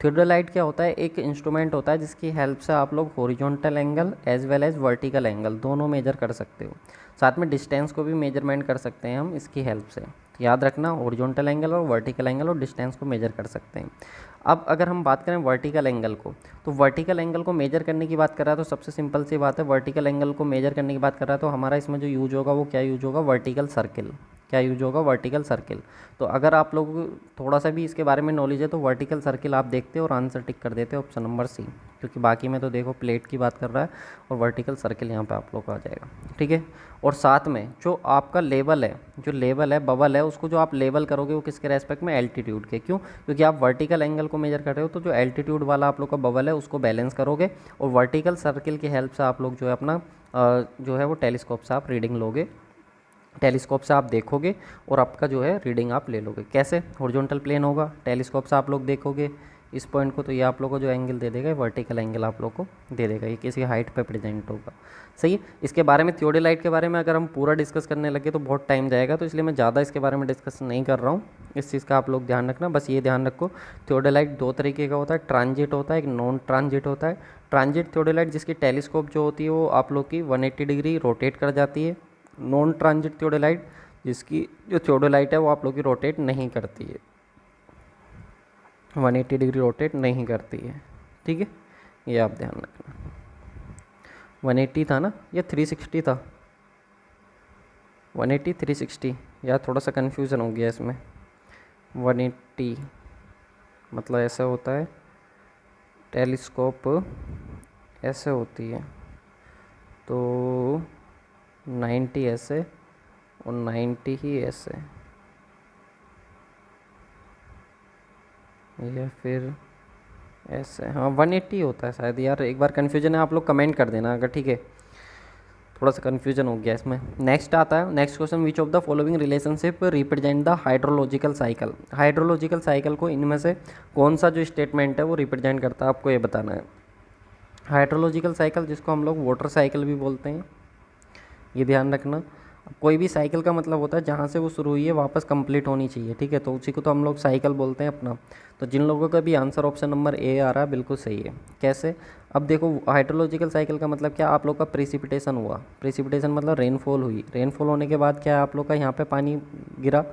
Speaker 1: थियोडेलाइट क्या होता है, एक इंस्ट्रूमेंट होता है जिसकी हेल्प से आप लोग horizontal angle as well as vertical angle दोनों मेजर कर सकते हो। साथ में डिस्टेंस को भी मेजरमेंट कर सकते हैं हम इसकी हेल्प से। याद रखना, हॉरिजॉन्टल एंगल और वर्टिकल एंगल और डिस्टेंस को मेजर कर सकते हैं। अब अगर हम बात करें वर्टिकल एंगल को, तो वर्टिकल एंगल को मेजर करने की बात कर रहा है तो सबसे सिंपल सी बात है, वर्टिकल एंगल को मेजर करने की बात कर रहा है तो हमारा इसमें जो यूज होगा वो क्या यूज होगा, वर्टिकल सर्किल। क्या यूज होगा, वर्टिकल सर्किल। तो अगर आप लोग थोड़ा सा भी इसके बारे में नॉलेज है तो वर्टिकल सर्किल आप देखते हो और आंसर टिक कर देते हो ऑप्शन नंबर सी, क्योंकि बाकी में तो देखो प्लेट की बात कर रहा है और वर्टिकल सर्किल यहाँ पे आप लोग को आ जाएगा, ठीक है। और साथ में जो आपका लेवल है, जो लेवल है बबल है, उसको जो आप लेवल करोगे वो किसके रेस्पेक्ट में, एल्टीट्यूड के। क्यों, क्योंकि आप वर्टिकल एंगल को मेजर कर रहे हो तो जो एल्टीट्यूड वाला आप लोग का बबल है उसको बैलेंस करोगे और वर्टिकल सर्किल की हेल्प से आप लोग जो है अपना जो है वो टेलीस्कोप से आप रीडिंग लोगे, टेलीस्कोप से आप देखोगे और आपका जो है रीडिंग आप ले लोगे। कैसे, हॉरिजॉन्टल प्लेन होगा, टेलीस्कोप से आप लोग देखोगे इस पॉइंट को, तो ये आप लोग को जो एंगल दे देगा वर्टिकल एंगल आप लोग को दे देगा, ये किसी हाइट पे प्रेजेंट होगा। सही है। इसके बारे में थियोडेलाइट के बारे में अगर हम पूरा डिस्कस करने लगे तो बहुत टाइम जाएगा, तो इसलिए मैं ज़्यादा इसके बारे में डिस्कस नहीं कर रहा हूँ। इस चीज़ का आप लोग ध्यान रखना, बस ये ध्यान रखो थियोडेलाइट दो तरीके का होता है, ट्रांजिट होता है, एक नॉन ट्रांजिट होता है। ट्रांजिट थियोडेलाइट जिसकी टेलीस्कोप जो होती है वो आप लोग की 180 डिग्री रोटेट कर जाती है। नॉन ट्रांजिट थियोडेलाइट जिसकी जो थियोडेलाइट है वो आप लोग की रोटेट नहीं करती है, 180 डिग्री रोटेट नहीं करती है, ठीक है। ये आप ध्यान रखना। 180 था ना या 360 था, 180 360 यार, थोड़ा सा कन्फ्यूज़न हो गया इसमें। 180 मतलब ऐसा होता है, टेलीस्कोप ऐसे होती है, तो 90 ऐसे और 90 ही ऐसे, या फिर ऐसे, हाँ 180 होता है शायद। यार एक बार कन्फ्यूजन है, आप लोग कमेंट कर देना अगर, ठीक है। थोड़ा सा कन्फ्यूजन हो गया इसमें। नेक्स्ट आता है, next question, which of the following relationship represent the hydrological cycle. Hydrological cycle को इनमें से कौन सा जो स्टेटमेंट है वो रिप्रेजेंट करता है, आपको ये बताना है। हाइड्रोलॉजिकल साइकिल जिसको हम लोग वाटर साइकिल भी बोलते हैं, ये ध्यान रखना। कोई भी साइकिल का मतलब होता है जहाँ से वो शुरू हुई है वापस कंप्लीट होनी चाहिए, ठीक है। तो उसी को तो हम लोग साइकिल बोलते हैं अपना। तो जिन लोगों का भी आंसर ऑप्शन नंबर ए आ रहा है बिल्कुल सही है। कैसे, अब देखो हाइड्रोलॉजिकल साइकिल का मतलब क्या, आप लोग का प्रेसिपिटेशन हुआ, प्रेसिपिटेशन मतलब रेनफॉल हुई, रेनफॉल होने के बाद क्या है आप लोग का यहाँ पे पानी गिरा,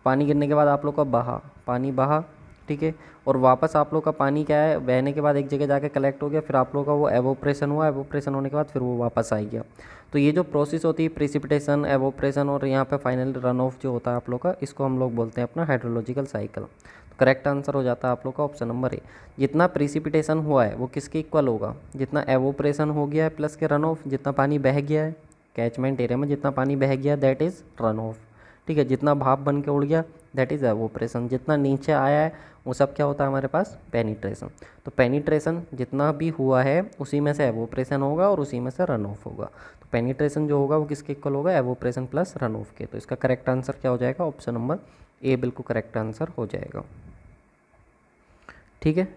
Speaker 1: पानी गिरने के बाद आप लोग का बहा, पानी बहा, ठीक है। और वापस आप लोग का पानी क्या है, बहने के बाद एक जगह जाके कलेक्ट हो गया, फिर आप लोग का वो एवोप्रेशन हुआ, एवोप्रेशन होने के बाद फिर वो वापस आ गया। तो ये जो प्रोसेस होती है प्रेसिपिटेशन, एवोप्रेशन और यहाँ पे फाइनल रन ऑफ जो होता है आप लोग का, इसको हम लोग बोलते हैं अपना हाइड्रोलॉजिकल साइकिल। तो करेक्ट आंसर हो जाता है आप लोग का ऑप्शन नंबर ए। जितना प्रेसिपिटेशन हुआ है वो किसके इक्वल होगा, जितना एवोप्रेशन हो गया है प्लस के रन ऑफ, जितना पानी बह गया है कैचमेंट एरिया में, जितना पानी बह गया दैट इज़ रन ऑफ, ठीक है। जितना भाप बन के उड़ गया दैट इज़ एवोप्रेशन, जितना नीचे आया है वो सब क्या होता है हमारे पास, पेनिट्रेशन। तो पेनिट्रेशन जितना भी हुआ है उसी में से एवोप्रेशन होगा और उसी में से रन ऑफ होगा। तो पेनिट्रेशन जो होगा वो किसके इक्वल होगा, एवोप्रेशन प्लस रन ऑफ के। तो इसका करेक्ट आंसर क्या हो जाएगा, ऑप्शन नंबर ए बिल्कुल करेक्ट आंसर हो जाएगा, ठीक है।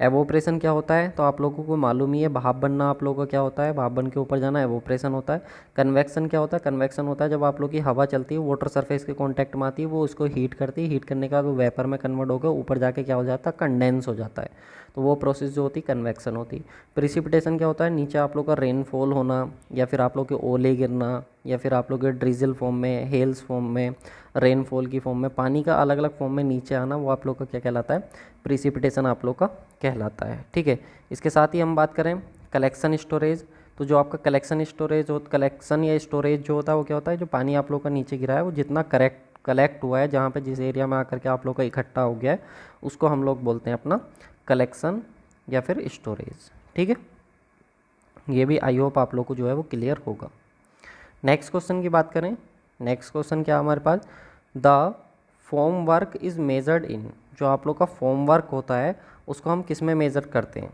Speaker 1: एवोप्रेशन क्या होता है तो आप लोगों को मालूम ही है, भाप बनना आप लोगों का क्या होता है, भाप बन के ऊपर जाना एवोप्रेशन होता है। कन्वेक्शन क्या होता है, कन्वेक्शन होता है जब आप लोग की हवा चलती है वाटर सरफेस के कांटेक्ट में आती है, वो उसको हीट करती है, हीट करने के बाद वो वेपर में कन्वर्ट होकर ऊपर जाके क्या हो जाता है, कंडेंस हो जाता है, तो वो प्रोसेस जो होती है कन्वेक्शन होती है। प्रिसिपिटेशन क्या होता है, नीचे आप लोग का रेनफॉल होना, या फिर आप लोग के ओले गिरना, या फिर आप लोग के ड्रिजल फॉर्म में, हेल्स फॉर्म में, रेनफॉल की फॉर्म में, पानी का अलग अलग फॉर्म में नीचे आना, वो आप लोग का क्या कहलाता है, प्रिसिपिटेशन आप लोग का कहलाता है। ठीक है, इसके साथ ही हम बात करें कलेक्शन स्टोरेज, तो जो आपका कलेक्शन स्टोरेज हो, कलेक्शन या स्टोरेज जो होता है वो क्या होता है, जो पानी आप लोग का नीचे गिरा है वो जितना कलेक्ट हुआ है, जहाँ पे जिस एरिया में आकर के आप लोग का इकट्ठा हो गया है, उसको हम लोग बोलते हैं अपना कलेक्शन या फिर स्टोरेज। ठीक है, ये भी आई होप आप लोग को जो है वो क्लियर होगा। नेक्स्ट क्वेश्चन की बात करें, नेक्स्ट क्वेश्चन क्या हमारे पास, the form work is measured in, जो आप लोग का फॉर्म वर्क होता है उसको हम किस में मेज़र करते हैं,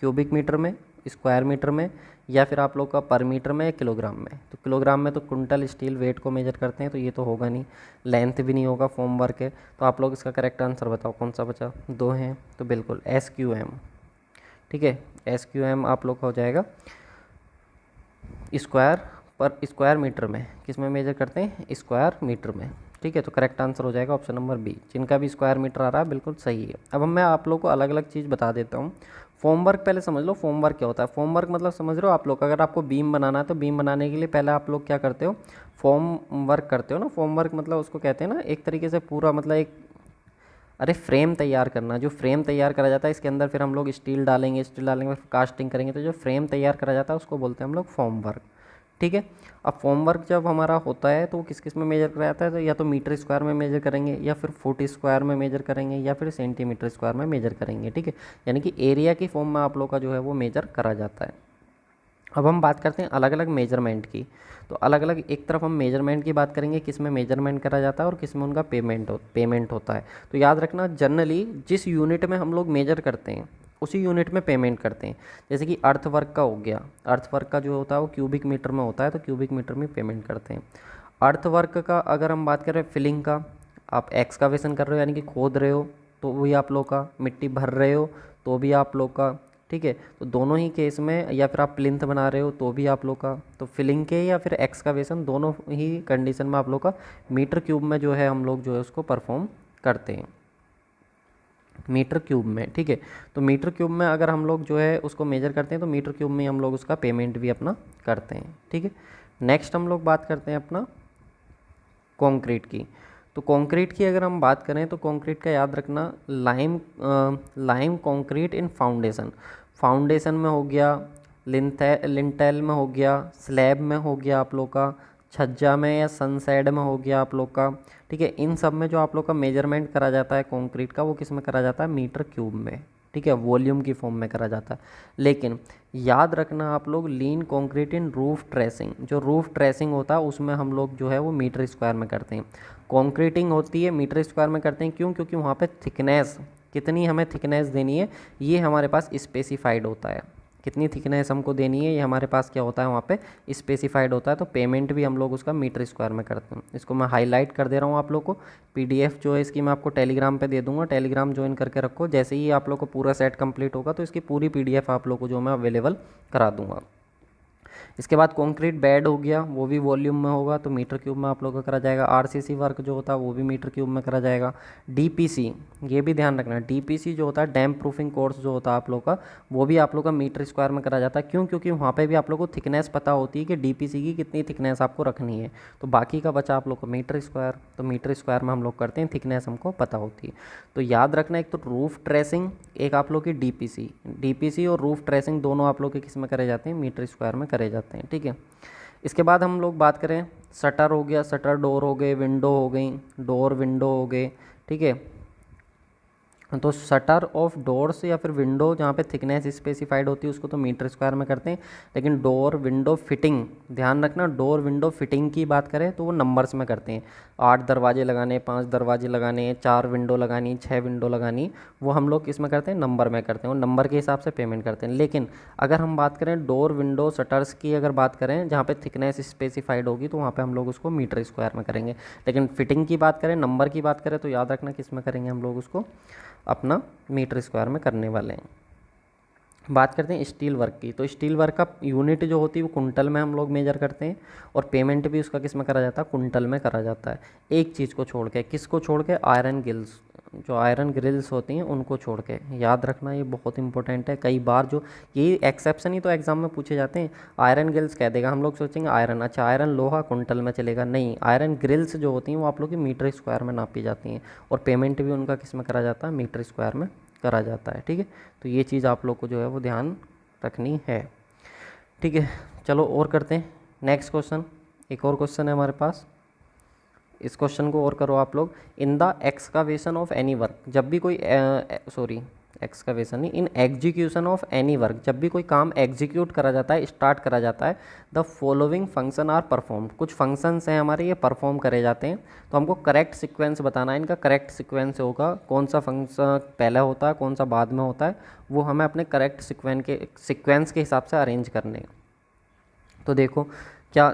Speaker 1: क्यूबिक मीटर में, स्क्वायर मीटर में, या फिर आप लोग का पर मीटर में या किलोग्राम में। तो किलोग्राम में तो कुंटल स्टील वेट को मेजर करते हैं, तो ये तो होगा नहीं, लेंथ भी नहीं होगा, फॉर्म वर्क है, तो आप लोग इसका करेक्ट आंसर बताओ कौन सा बचा, दो हैं तो बिल्कुल SQM। ठीक है, SQM आप लोग का हो जाएगा स्क्वायर पर स्क्वायर मीटर में, किस में मेजर करते हैं, स्क्वायर मीटर में। ठीक है, तो करेक्ट आंसर हो जाएगा ऑप्शन नंबर बी, जिनका भी स्क्वायर मीटर आ रहा है बिल्कुल सही है। अब मैं आप लोग को अलग अलग चीज़ बता देता हूँ। फॉर्म वर्क पहले समझ लो, फॉर्म वर्क क्या होता है। फॉर्म वर्क मतलब समझ रहे हो आप लोग, अगर आपको बीम बनाना है तो बीम बनाने के लिए पहले आप लोग क्या करते हो, फॉर्म वर्क करते हो ना। फॉर्म वर्क मतलब उसको कहते हैं ना एक तरीके से पूरा मतलब एक, अरे फ्रेम तैयार करना, जो फ्रेम तैयार करा जाता है इसके अंदर फिर हम लोग स्टील डालेंगे, स्टील डालेंगे फिर कास्टिंग करेंगे, तो जो फ्रेम तैयार करा जाता है उसको बोलते हैं हम लोग फॉर्म वर्क। ठीक है, अब फॉर्म वर्क जब हमारा होता है तो किस किस में मेजर करा जाता है, तो या तो मीटर स्क्वायर में मेजर करेंगे, या फिर फुट स्क्वायर में मेजर करेंगे, या फिर सेंटीमीटर स्क्वायर में मेजर करेंगे। ठीक है, यानी कि एरिया की फॉर्म में आप लोग का जो है वो मेजर करा जाता है। अब हम बात करते हैं अलग अलग मेजरमेंट की, तो अलग अलग एक तरफ हम मेजरमेंट की बात करेंगे, किस में मेजरमेंट करा जाता है और किस में उनका पेमेंट होता है। तो याद रखना, जनरली जिस यूनिट में हम लोग मेजर करते हैं उसी यूनिट में पेमेंट करते हैं। जैसे कि अर्थ वर्क का हो गया, अर्थ वर्क का जो होता है वो क्यूबिक मीटर में होता है, तो क्यूबिक मीटर में पेमेंट करते हैं। अर्थ वर्क का अगर हम बात करें फिलिंग का, आप एक्सकावेशन कर रहे हो यानी कि खोद रहे हो तो वही आप लोग का, मिट्टी भर रहे हो तो भी आप लोग का। ठीक है, तो दोनों ही केस में, या फिर आप प्लिंथ बना रहे हो तो भी आप लोग का, तो फिलिंग के या फिर एक्सकावेशन दोनों ही कंडीशन में आप लोग का मीटर क्यूब में जो है हम लोग जो है उसको परफॉर्म करते हैं, मीटर क्यूब में। ठीक है, तो मीटर क्यूब में अगर हम लोग जो है उसको मेजर करते हैं तो मीटर क्यूब में हम लोग उसका पेमेंट भी अपना करते हैं। ठीक है, नेक्स्ट हम लोग बात करते हैं अपना कंक्रीट की। तो कंक्रीट की अगर हम बात करें तो कंक्रीट का याद रखना, लाइम कंक्रीट इन फाउंडेशन, फाउंडेशन में हो गया, लिंटेल में हो गया, स्लैब में हो गया आप लोग का, छज्जा में या सनसाइड में हो गया आप लोग का। ठीक है, इन सब में जो आप लोग का मेजरमेंट करा जाता है कंक्रीट का, वो किस में करा जाता है, मीटर क्यूब में। ठीक है, वॉल्यूम की फॉर्म में करा जाता है। लेकिन याद रखना आप लोग, लीन कंक्रीट इन रूफ ट्रेसिंग, जो रूफ ट्रेसिंग होता है उसमें हम लोग जो है वो मीटर स्क्वायर में करते हैं। कंक्रीटिंग होती है मीटर स्क्वायर में करते हैं, क्यों, क्योंकि वहाँ पे थिकनेस, कितनी हमें थिकनेस देनी है ये हमारे पास स्पेसिफाइड होता है, कितनी थिकनेस हमको देनी है ये हमारे पास क्या होता है वहाँ पे स्पेसिफाइड होता है। तो पेमेंट भी हम लोग उसका मीटर स्क्वायर में करते हैं। इसको मैं हाईलाइट कर दे रहा हूँ आप लोग को, पीडीएफ जो है इसकी मैं आपको टेलीग्राम पे दे दूँगा, टेलीग्राम ज्वाइन करके रखो, जैसे ही आप लोग को पूरा सेट कंप्लीट होगा तो इसकी पूरी पीडीएफ आप लोग को जो मैं अवेलेबल करा दूँगा। इसके बाद कंक्रीट बेड हो गया, वो भी वॉल्यूम में होगा तो मीटर क्यूब में आप लोग का करा जाएगा। आरसीसी वर्क जो होता है वो भी मीटर क्यूब में करा जाएगा। डीपीसी, ये भी ध्यान रखना, डीपीसी जो होता है डैम प्रूफिंग कोर्स जो होता है आप लोग का, वो भी आप लोग का मीटर स्क्वायर में करा जाता है। क्यों, क्योंकि वहाँ पे भी आप लोग को थिकनेस पता होती है कि डीपीसी की कितनी थिकनेस आपको रखनी है, तो बाकी का बचा आप लोग को मीटर स्क्वायर, तो मीटर स्क्वायर में हम लोग करते हैं, थिकनेस हमको पता होती है। तो याद रखना, एक तो रूफ ट्रेसिंग, एक आप लोग की डीपीसी, डीपीसी और रूफ ट्रेसिंग दोनों आप लोग के किस में करे जाते हैं, मीटर स्क्वायर में करे जाते हैं। ठीक है, इसके बाद हम लोग बात करें, शटर हो गया, शटर डोर हो गए, विंडो हो गई, डोर विंडो हो गए। ठीक है, तो शटर ऑफ डोर्स या फिर विंडो जहाँ पे थिकनेस स्पेसिफाइड होती है उसको तो मीटर स्क्वायर में करते हैं। लेकिन डोर विंडो फिटिंग, ध्यान रखना, डोर विंडो फिटिंग की बात करें तो वो नंबर्स में करते हैं। 8 दरवाजे लगाने, 5 दरवाजे लगाने, 4 विंडो लगानी, 6 विंडो लगानी, वो हम लोग किस में करते हैं, नंबर में करते हैं, और नंबर के हिसाब से पेमेंट करते हैं। लेकिन अगर हम बात करें डोर विंडो शटर्स की, अगर बात करें जहाँ पे थिकनेस स्पेसिफाइड होगी तो वहाँ पे हम लोग उसको मीटर स्क्वायर में करेंगे। लेकिन फिटिंग की बात करें, नंबर की बात करें तो याद रखना किस में करेंगे हम लोग उसको, अपना मीटर स्क्वायर में करने वाले हैं। बात करते हैं स्टील वर्क की। तो स्टील वर्क का यूनिट जो होती है वो कुंटल में हम लोग मेजर करते हैं, और पेमेंट भी उसका किस में करा जाता है, कुंटल में करा जाता है। एक चीज़ को छोड़ के, किसको छोड़ के, आयरन गिल्स, जो आयरन ग्रिल्स होती हैं उनको छोड़ के। याद रखना ये बहुत इंपॉर्टेंट है। कई बार जो ये एक्सेप्शन ही तो एग्जाम में पूछे जाते हैं, आयरन ग्रिल्स कह देगा, हम लोग सोचेंगे आयरन, अच्छा आयरन लोहा कुंटल में चलेगा, नहीं, आयरन ग्रिल्स जो होती हैं वो आप लोग की मीटर स्क्वायर में नापी जाती हैं, और पेमेंट भी उनका किस में करा जाता है, मीटर स्क्वायर में करा जाता है। ठीक है, तो ये चीज़ आप लोग को जो है वो ध्यान रखनी है। ठीक है, चलो और करते हैं नेक्स्ट क्वेश्चन। एक और क्वेश्चन है हमारे पास, इस क्वेश्चन को और करो आप लोग। In the excavation of any work, जब भी कोई सॉरी एक्सकावेशन नहीं, in execution of any work, जब भी कोई काम एग्जीक्यूट करा जाता है, स्टार्ट करा जाता है, the following function are performed, कुछ फंक्शंस हैं हमारे, ये परफॉर्म करे जाते हैं। तो हमको करेक्ट सीक्वेंस बताना है, इनका करेक्ट सीक्वेंस होगा, कौन सा फंक्शन पहले होता है, कौन सा बाद में होता है, वो हमें अपने करेक्ट सीक्वेंस के हिसाब से अरेंज करने हैं। तो देखो, क्या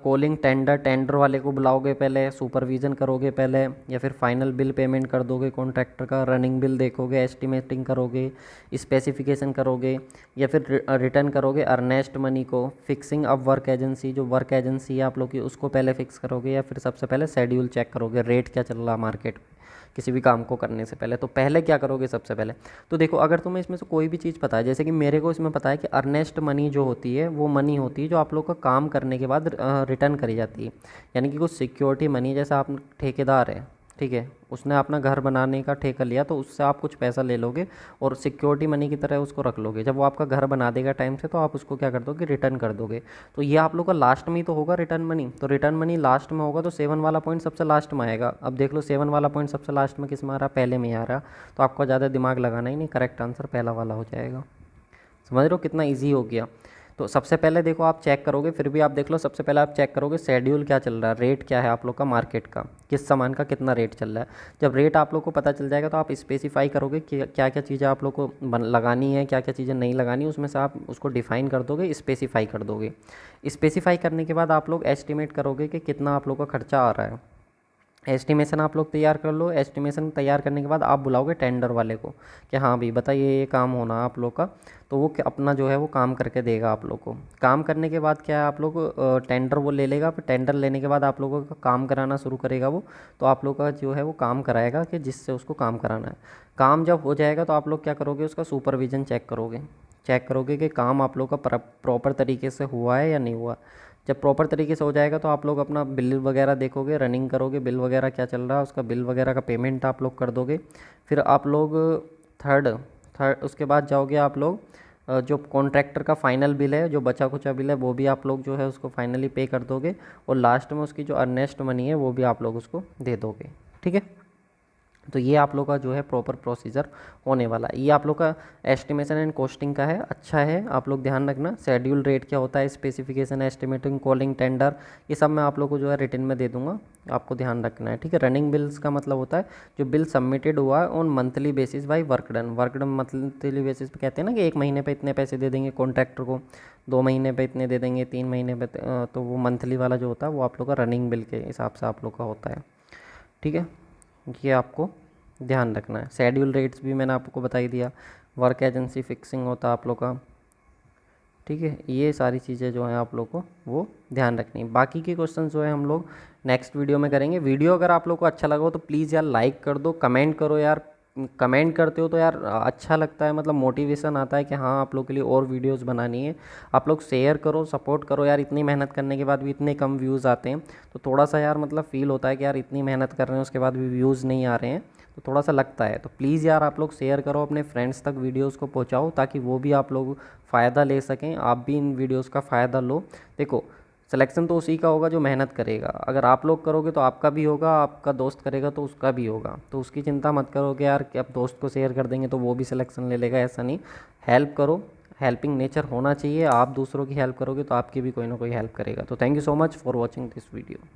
Speaker 1: कॉलिंग टेंडर, टेंडर वाले को बुलाओगे पहले, सुपरविज़न करोगे पहले, या फिर फाइनल बिल पेमेंट कर दोगे कॉन्ट्रैक्टर का, रनिंग बिल देखोगे, एस्टिमेटिंग करोगे, स्पेसिफिकेशन करोगे, या फिर रिटर्न करोगे अर्नेस्ट मनी को, फिक्सिंग अप वर्क एजेंसी, जो वर्क एजेंसी है आप लोग की उसको पहले फिक्स करोगे, या फिर सबसे पहले शेड्यूल चेक करोगे, रेट क्या चल रहा है मार्केट में किसी भी काम को करने से पहले। तो पहले क्या करोगे सबसे पहले, तो देखो अगर तुम्हें इसमें से कोई भी चीज़ पता है, जैसे कि मेरे को इसमें पता है कि अर्नेस्ट मनी जो होती है वो मनी होती है जो आप लोग का काम करने के बाद रिटर्न करी जाती है, यानी कि कुछ सिक्योरिटी मनी, जैसा आप ठेकेदार है, ठीक है, उसने अपना घर बनाने का ठेका लिया, तो उससे आप कुछ पैसा ले लोगे और सिक्योरिटी मनी की तरह उसको रख लोगे। जब वो आपका घर बना देगा टाइम से, तो आप उसको क्या कर दोगे, रिटर्न कर दोगे। तो ये आप लोग का लास्ट में ही तो होगा रिटर्न मनी, तो रिटर्न मनी लास्ट में होगा, तो 7 वाला पॉइंट सबसे लास्ट में आएगा। अब देख लो 7 वाला पॉइंट सबसे लास्ट में किस में आ रहा, पहले में आ रहा, तो आपको ज़्यादा दिमाग लगाना ही नहीं, करेक्ट आंसर पहला वाला हो जाएगा। समझ रहे हो कितना ईजी हो गया। तो सबसे पहले देखो आप चेक करोगे, फिर भी आप देख लो, सबसे पहले आप चेक करोगे शेड्यूल क्या चल रहा है, रेट क्या है आप लोग का मार्केट का, किस सामान का कितना रेट चल रहा है। जब रेट आप लोग को पता चल जाएगा, तो आप स्पेसिफाई करोगे कि क्या क्या चीज़ें आप लोग को लगानी है, क्या क्या चीज़ें नहीं लगानी, उसमें से आप उसको डिफाइन कर दोगे, स्पेसिफाई कर दोगे। स्पेसिफाई करने के बाद आप लोग एस्टिमेट करोगे कि कितना आप लोग का खर्चा आ रहा है। एस्टिमेशन आप लोग तैयार कर लो। एस्टिमेशन तैयार करने के बाद आप बुलाओगे टेंडर वाले को कि हाँ भाई बताइए ये काम होना आप लोग का, तो वो अपना जो है वो काम करके देगा आप लोग को। काम करने के बाद क्या है, आप लोग टेंडर वो ले लेगा, फिर टेंडर लेने के बाद आप लोगों का काम कराना शुरू करेगा वो, तो आप लोग का जो है वो काम कराएगा कि जिससे उसको काम कराना है। काम जब हो जाएगा तो आप लोग क्या करोगे, उसका सुपरविज़न चेक करोगे कि काम आप लोग का प्रॉपर तरीके से हुआ है या नहीं हुआ। जब प्रॉपर तरीके से हो जाएगा तो आप लोग अपना बिल वगैरह देखोगे, रनिंग करोगे, बिल वगैरह क्या चल रहा है, उसका बिल वगैरह का पेमेंट आप लोग कर दोगे। फिर आप लोग थर्ड थर्ड उसके बाद जाओगे आप लोग, जो कॉन्ट्रैक्टर का फाइनल बिल है, जो बचा कुचा बिल है, वो भी आप लोग जो है उसको फाइनली पे कर दोगे, और लास्ट में उसकी जो अर्नेस्ट मनी है वो भी आप लोग उसको दे दोगे। ठीक है, तो ये आप लोग का जो है प्रॉपर प्रोसीजर होने वाला है। ये आप लोग का एस्टिमेशन एंड कॉस्टिंग का है, अच्छा है, आप लोग ध्यान रखना। शेड्यूल रेट क्या होता है, स्पेसिफिकेशन, एस्टिमेटिंग, कॉलिंग, टेंडर, ये सब मैं आप लोग को जो है रिटर्न में दे दूंगा, आपको ध्यान रखना है। ठीक है, रनिंग बिल्स का मतलब होता है जो बिल सबमिटेड हुआ है on monthly basis by work done monthly basis पे कहते हैं ना कि 1 महीने पे इतने पैसे दे देंगे कॉन्ट्रैक्टर को, 2 महीने पे इतने दे देंगे, 3 महीने पे, तो वो मंथली वाला जो होता है वो आप लोग का रनिंग बिल के हिसाब से आप लोग का होता है। ठीक है, ये आपको ध्यान रखना है। शेड्यूल रेट्स भी मैंने आपको बता ही दिया, वर्क एजेंसी फिक्सिंग होता है आप लोग का। ठीक है, ये सारी चीज़ें जो हैं आप लोग को वो ध्यान रखनी है। बाकी के क्वेश्चन जो है हम लोग नेक्स्ट वीडियो में करेंगे। वीडियो अगर आप लोग को अच्छा लगा हो तो प्लीज़ यार लाइक कर दो, कमेंट करो यार, कमेंट करते हो तो यार अच्छा लगता है, मतलब मोटिवेशन आता है कि हाँ आप लोग के लिए और वीडियोस बनानी है। आप लोग शेयर करो, सपोर्ट करो यार, इतनी मेहनत करने के बाद भी इतने कम व्यूज़ आते हैं तो थोड़ा सा यार मतलब फ़ील होता है कि यार इतनी मेहनत कर रहे हैं उसके बाद भी व्यूज़ नहीं आ रहे हैं, तो थोड़ा सा लगता है। तो प्लीज़ यार आप लोग शेयर करो, अपने फ्रेंड्स तक वीडियोज़ को पहुँचाओ ताकि वो भी आप लोग फ़ायदा ले सकें, आप भी इन वीडियोज़ का फ़ायदा लो। देखो सिलेक्शन तो उसी का होगा जो मेहनत करेगा, अगर आप लोग करोगे तो आपका भी होगा, आपका दोस्त करेगा तो उसका भी होगा, तो उसकी चिंता मत करो कि यार कि अब दोस्त को शेयर कर देंगे तो वो भी सिलेक्शन ले लेगा, ऐसा नहीं। हेल्प करो, हेल्पिंग नेचर होना चाहिए, आप दूसरों की हेल्प करोगे तो आपकी भी कोई ना कोई हेल्प करेगा। तो thank you so much for watching this video.